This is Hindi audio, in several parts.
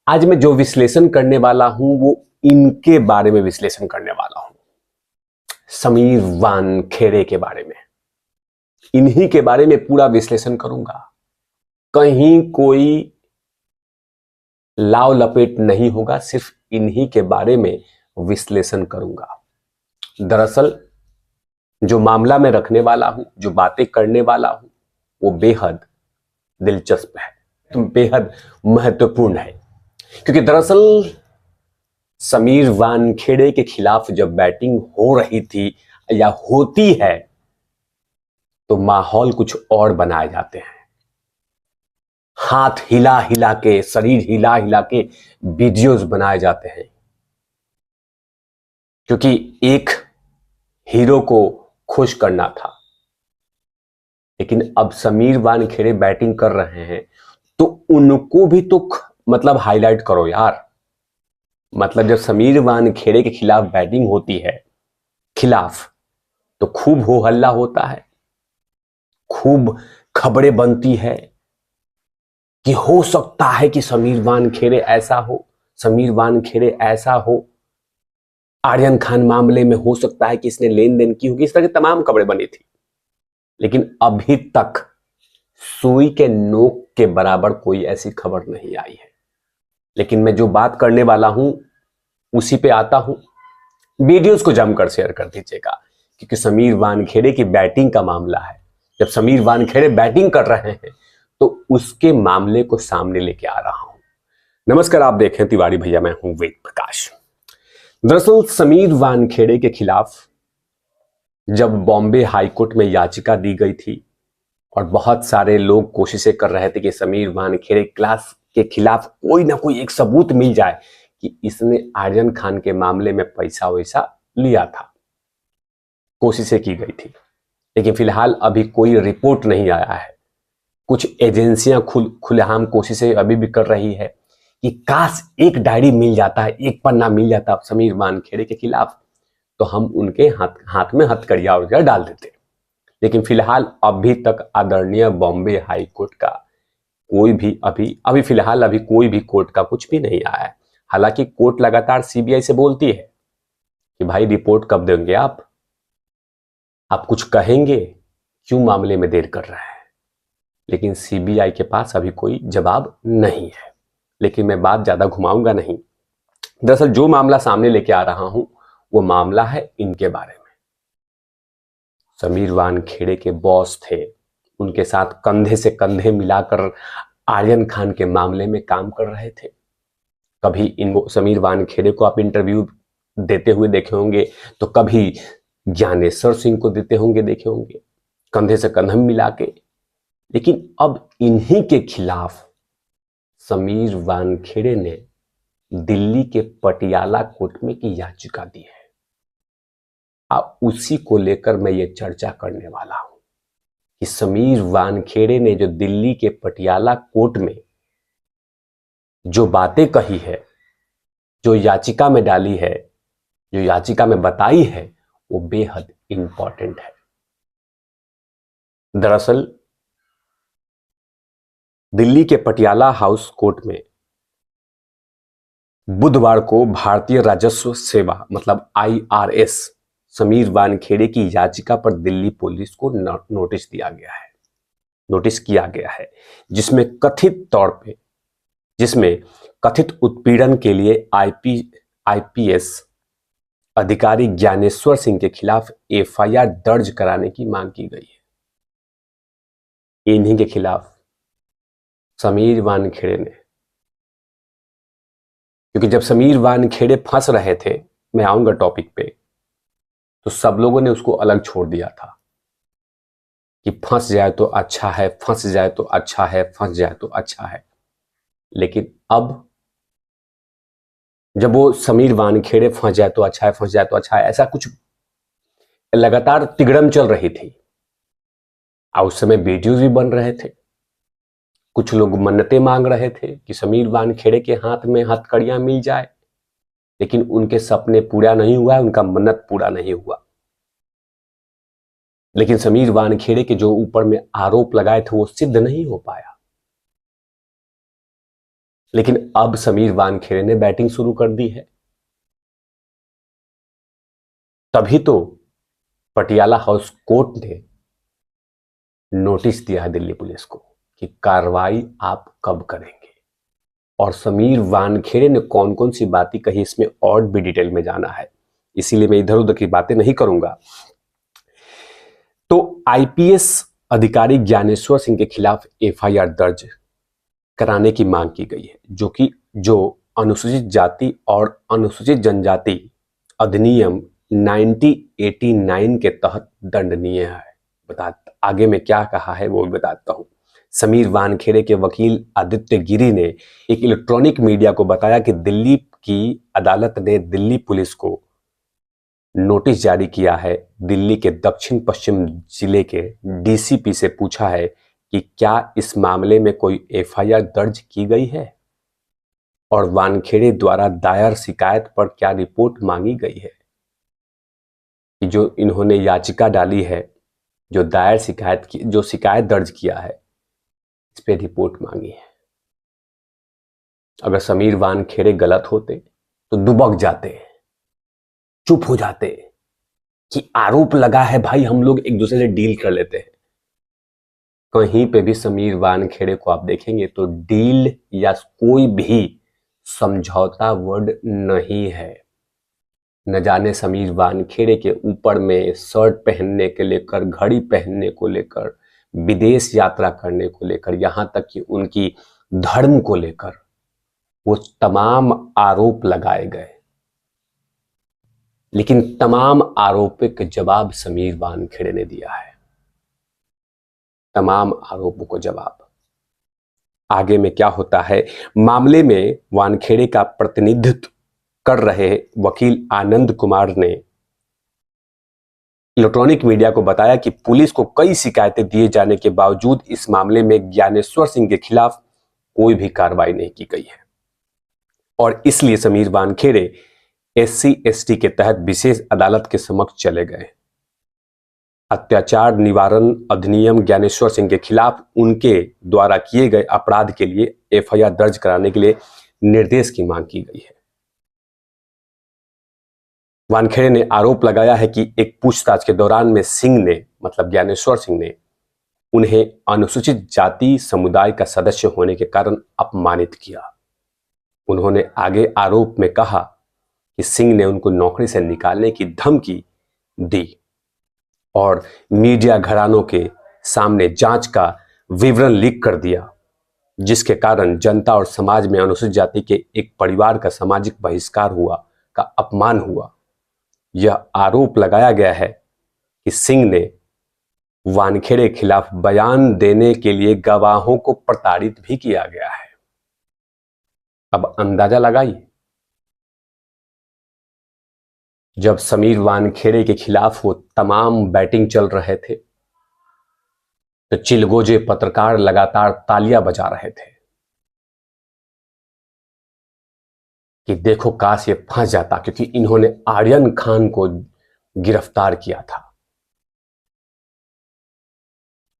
आज मैं जो विश्लेषण करने वाला हूं वो इनके बारे में विश्लेषण करने वाला हूं। समीर वानखेड़े के बारे में, इन्हीं के बारे में पूरा विश्लेषण करूंगा। कहीं कोई लाव लपेट नहीं होगा, सिर्फ इन्हीं के बारे में विश्लेषण करूंगा। दरअसल जो मामला मैं रखने वाला हूं, जो बातें करने वाला हूं, वो बेहद दिलचस्प है, तो बेहद महत्वपूर्ण है। क्योंकि दरअसल समीर वानखेड़े के खिलाफ जब बैटिंग हो रही थी या होती है तो माहौल कुछ और बनाए जाते हैं। हाथ हिला हिला के, शरीर हिला हिला के वीडियोस बनाए जाते हैं, क्योंकि एक हीरो को खुश करना था। लेकिन अब समीर वानखेड़े बैटिंग कर रहे हैं तो उनको भी तो मतलब हाईलाइट करो यार। मतलब जब समीर वानखेड़े के खिलाफ बैटिंग होती है, खिलाफ, तो खूब हो हल्ला होता है, खूब खबरें बनती है कि हो सकता है कि समीर वानखेड़े ऐसा हो, समीर वानखेड़े ऐसा हो, आर्यन खान मामले में हो सकता है कि इसने लेन देन की होगी। इस तरह की तमाम खबरें बनी थी। लेकिन अभी तक सुई के नोक के बराबर कोई ऐसी खबर नहीं आई है। लेकिन मैं जो बात करने वाला हूं उसी पे आता हूं। वीडियोस को जमकर शेयर कर दीजिएगा, क्योंकि समीर वानखेड़े की बैटिंग का मामला है। जब समीर वानखेड़े बैटिंग कर रहे हैं तो उसके मामले को सामने लेके आ रहा हूं। नमस्कार, आप देखें तिवारी भैया, मैं हूं वेद प्रकाश। दरअसल समीर वानखेड़े के खिलाफ जब बॉम्बे हाईकोर्ट में याचिका दी गई थी और बहुत सारे लोग कोशिशें कर रहे थे कि समीर वानखेड़े क्लास के खिलाफ कोई ना कोई एक सबूत मिल जाए कि इसने आर्यन खान के मामले में पैसा वैसा लिया था, कोशिशें की गई थी। लेकिन फिलहाल अभी कोई रिपोर्ट नहीं आया है। कुछ एजेंसियां खुलेआम कोशिशें अभी भी कर रही है कि काश एक डायरी मिल जाता है, एक पन्ना मिल जाता समीर वानखेड़े के खिलाफ, तो हम उनके हाथ में हथकड़िया और डाल देते। लेकिन फिलहाल अभी तक आदरणीय बॉम्बे हाई कोर्ट का कोई भी अभी फिलहाल कोई भी कोर्ट का कुछ भी नहीं आया है। हालांकि कोर्ट लगातार सीबीआई से बोलती है कि भाई रिपोर्ट कब देंगे आप कुछ कहेंगे, क्यों मामले में देर कर रहे हैं। लेकिन सीबीआई के पास अभी कोई जवाब नहीं है। लेकिन मैं बात ज्यादा घुमाऊंगा नहीं। दरअसल जो मामला सामने लेके आ रहा हूं वो मामला है इनके बारे में। समीर वानखेड़े के बॉस थे, उनके साथ कंधे से कंधे मिलाकर आर्यन खान के मामले में काम कर रहे थे। कभी इन समीर वानखेड़े को आप इंटरव्यू देते हुए देखे होंगे, तो कभी ज्ञानेश्वर सिंह को देते होंगे, देखे होंगे, कंधे से कंधा मिला के। लेकिन अब इन्हीं के खिलाफ समीर वानखेड़े ने दिल्ली के पटियाला कोर्ट में की याचिका दी है। अब उसी को लेकर मैं ये चर्चा करने वाला हूं कि समीर वानखेड़े ने जो दिल्ली के पटियाला कोर्ट में जो बातें कही है, जो याचिका में डाली है, जो याचिका में बताई है, वो बेहद इंपॉर्टेंट है। दरअसल दिल्ली के पटियाला हाउस कोर्ट में बुधवार को भारतीय राजस्व सेवा मतलब IRS समीर वानखेड़े की याचिका पर दिल्ली पुलिस को नोटिस दिया गया है, नोटिस किया गया है, जिसमें कथित उत्पीड़न के लिए IPS अधिकारी ज्ञानेश्वर सिंह के खिलाफ FIR दर्ज कराने की मांग की गई है। इन्हीं के खिलाफ समीर वानखेड़े ने, क्योंकि जब समीर वानखेड़े फंस रहे थे, मैं आऊंगा टॉपिक पे, तो सब लोगों ने उसको अलग छोड़ दिया था कि फंस जाए तो अच्छा है, फंस जाए तो अच्छा है, फंस जाए तो अच्छा है। लेकिन अब जब वो समीर वानखेड़े फंस जाए तो अच्छा है, फंस जाए तो अच्छा है, ऐसा कुछ लगातार तिगड़म चल रही थी। और उस समय वीडियोज भी बन रहे थे, कुछ लोग मन्नतें मांग रहे थे कि समीर वानखेड़े के हाथ में हथकड़ियां मिल जाए। लेकिन उनके सपने पूरा नहीं हुआ, उनका मन्नत पूरा नहीं हुआ। लेकिन समीर वानखेड़े के जो ऊपर में आरोप लगाए थे वो सिद्ध नहीं हो पाया। लेकिन अब समीर वानखेड़े ने बैटिंग शुरू कर दी है। तभी तो पटियाला हाउस कोर्ट ने नोटिस दिया है दिल्ली पुलिस को कि कार्रवाई आप कब करेंगे। और समीर वानखेड़े ने कौन कौन सी बातें कही, इसमें और भी डिटेल में जाना है, इसीलिए मैं इधर उधर की बातें नहीं करूंगा। तो आईपीएस अधिकारी ज्ञानेश्वर सिंह के खिलाफ एफआईआर दर्ज कराने की मांग की गई है, जो अनुसूचित जाति और अनुसूचित जनजाति अधिनियम 1989 के तहत दंडनीय है। आगे में क्या कहा है वो भी बताता हूं। समीर वानखेड़े के वकील आदित्य गिरी ने एक इलेक्ट्रॉनिक मीडिया को बताया कि दिल्ली की अदालत ने दिल्ली पुलिस को नोटिस जारी किया है। दिल्ली के दक्षिण पश्चिम जिले के डीसीपी से पूछा है कि क्या इस मामले में कोई एफआईआर दर्ज की गई है और वानखेड़े द्वारा दायर शिकायत पर क्या रिपोर्ट मांगी गई है। कि जो इन्होंने याचिका डाली है, जो दायर शिकायत की, जो शिकायत दर्ज किया है, इस पे रिपोर्ट मांगी है। अगर समीर वानखेड़े गलत होते तो दुबक जाते, चुप हो जाते कि आरोप लगा है भाई, हम लोग एक दूसरे से डील कर लेते हैं। कहीं पे भी समीर वानखेड़े को आप देखेंगे तो डील या कोई भी समझौता वर्ड नहीं है। न जाने समीर वानखेड़े के ऊपर में शर्ट पहनने के लेकर, घड़ी पहनने को लेकर, विदेश यात्रा करने को लेकर, यहां तक कि उनकी धर्म को लेकर वो तमाम आरोप लगाए गए। लेकिन तमाम आरोपों के जवाब समीर वानखेड़े ने दिया है, तमाम आरोपों को जवाब। आगे में क्या होता है, मामले में वानखेड़े का प्रतिनिधित्व कर रहे वकील आनंद कुमार ने इलेक्ट्रॉनिक मीडिया को बताया कि पुलिस को कई शिकायतें दिए जाने के बावजूद इस मामले में ज्ञानेश्वर सिंह के खिलाफ कोई भी कार्रवाई नहीं की गई है और इसलिए समीर वानखेड़े SC/ST के तहत विशेष अदालत के समक्ष चले गए। अत्याचार निवारण अधिनियम ज्ञानेश्वर सिंह के खिलाफ उनके द्वारा किए गए अपराध के लिए एफआईआर दर्ज कराने के लिए निर्देश की मांग की गई है। वानखेड़े ने आरोप लगाया है कि एक पूछताछ के दौरान में सिंह ने, मतलब ज्ञानेश्वर सिंह ने, उन्हें अनुसूचित जाति समुदाय का सदस्य होने के कारण अपमानित किया। उन्होंने आगे आरोप में कहा कि सिंह ने उनको नौकरी से निकालने की धमकी दी और मीडिया घरानों के सामने जांच का विवरण लीक कर दिया, जिसके कारण जनता और समाज में अनुसूचित जाति के एक परिवार का सामाजिक बहिष्कार हुआ, का अपमान हुआ। यह आरोप लगाया गया है कि सिंह ने वानखेड़े के खिलाफ बयान देने के लिए गवाहों को प्रताड़ित भी किया गया है। अब अंदाजा लगाइए, जब समीर वानखेड़े के खिलाफ वो तमाम बैटिंग चल रहे थे तो चिलगोजे पत्रकार लगातार तालियां बजा रहे थे कि देखो काश ये फंस जाता, क्योंकि इन्होंने आर्यन खान को गिरफ्तार किया था।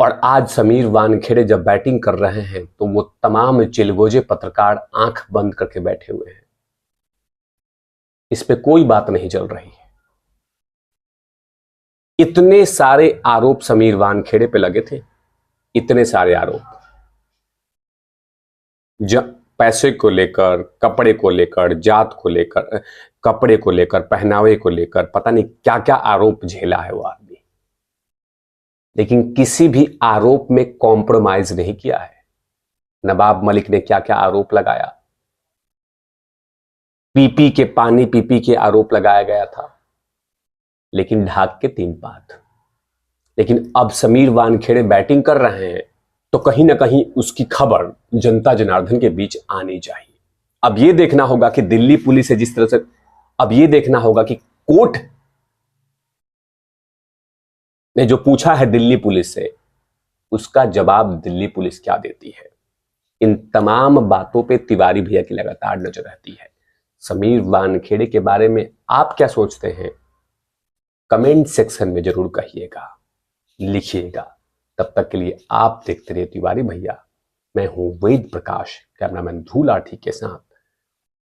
और आज समीर वानखेड़े जब बैटिंग कर रहे हैं तो वो तमाम चिलगोजे पत्रकार आंख बंद करके बैठे हुए हैं, इस पे कोई बात नहीं चल रही है। इतने सारे आरोप समीर वानखेड़े पे लगे थे, इतने सारे आरोप, पैसे को लेकर, कपड़े को लेकर, जात को लेकर, कपड़े को लेकर, पहनावे को लेकर, पता नहीं क्या क्या आरोप झेला है वो आदमी। लेकिन किसी भी आरोप में कॉम्प्रोमाइज नहीं किया है। नवाब मलिक ने क्या क्या आरोप लगाया, पीपी के पानी पीपी के आरोप लगाया गया था, लेकिन ढाक के 3 पात। लेकिन अब समीर वानखेड़े बैटिंग कर रहे हैं तो कहीं ना कहीं उसकी खबर जनता जनार्दन के बीच आनी चाहिए। अब यह देखना होगा कि दिल्ली पुलिस है जिस तरह से, अब यह देखना होगा कि कोर्ट ने जो पूछा है दिल्ली पुलिस से, उसका जवाब दिल्ली पुलिस क्या देती है। इन तमाम बातों पे तिवारी भैया की लगातार नजर रहती है। समीर वानखेड़े के बारे में आप क्या सोचते हैं, कमेंट सेक्शन में जरूर कहिएगा, लिखिएगा। तब तक के लिए आप देखते रहिए तिवारी भैया। मैं हूं वेद प्रकाश, कैमरामैन धूल आठी के साथ।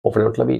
ओपन मतलब